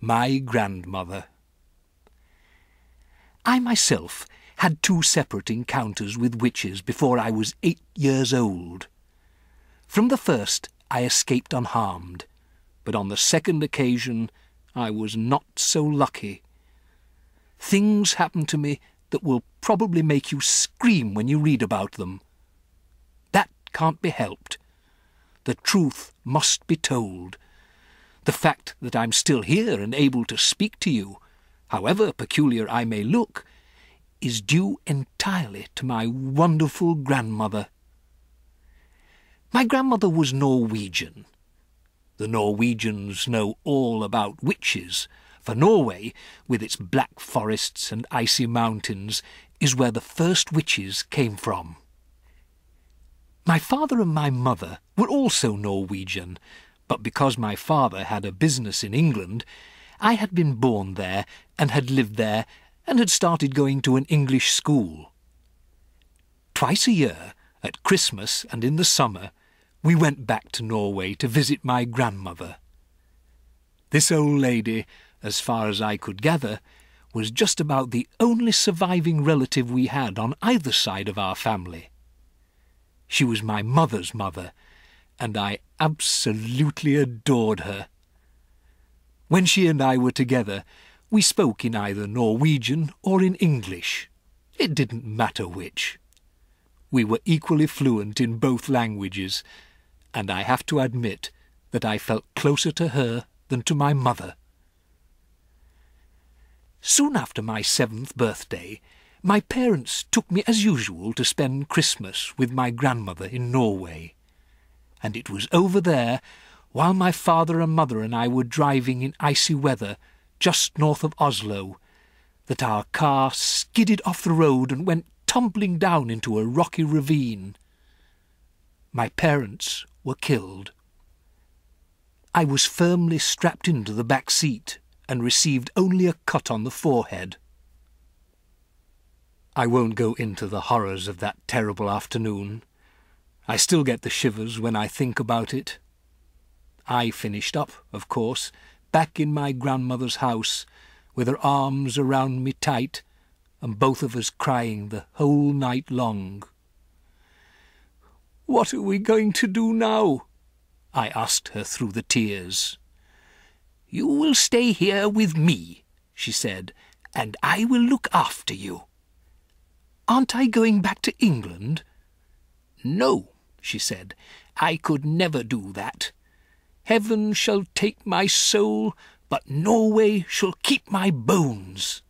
My grandmother. I myself had 2 separate encounters with witches before I was 8 years old. From the first I escaped unharmed, but on the second occasion I was not so lucky. Things happened to me that will probably make you scream when you read about them. That can't be helped. The truth must be told. The fact that I'm still here and able to speak to you, however peculiar I may look, is due entirely to my wonderful grandmother. My grandmother was Norwegian. The Norwegians know all about witches, for Norway, with its black forests and icy mountains, is where the first witches came from. My father and my mother were also Norwegian, but because my father had a business in England, I had been born there and had lived there and had started going to an English school. Twice a year, at Christmas and in the summer, we went back to Norway to visit my grandmother. This old lady, as far as I could gather, was just about the only surviving relative we had on either side of our family. She was my mother's mother, and I absolutely adored her. When she and I were together, we spoke in either Norwegian or in English. It didn't matter which. We were equally fluent in both languages, and I have to admit that I felt closer to her than to my mother. Soon after my 7th birthday, my parents took me as usual to spend Christmas with my grandmother in Norway. And it was over there, while my father and mother and I were driving in icy weather just north of Oslo, that our car skidded off the road and went tumbling down into a rocky ravine. My parents were killed. I was firmly strapped into the back seat and received only a cut on the forehead. I won't go into the horrors of that terrible afternoon. I still get the shivers when I think about it. I finished up, of course, back in my grandmother's house, with her arms around me tight, and both of us crying the whole night long. "What are we going to do now?" I asked her through the tears. "You will stay here with me," she said, "and I will look after you." "Aren't I going back to England?" "No," she said, "I could never do that. Heaven shall take my soul, but Norway shall keep my bones."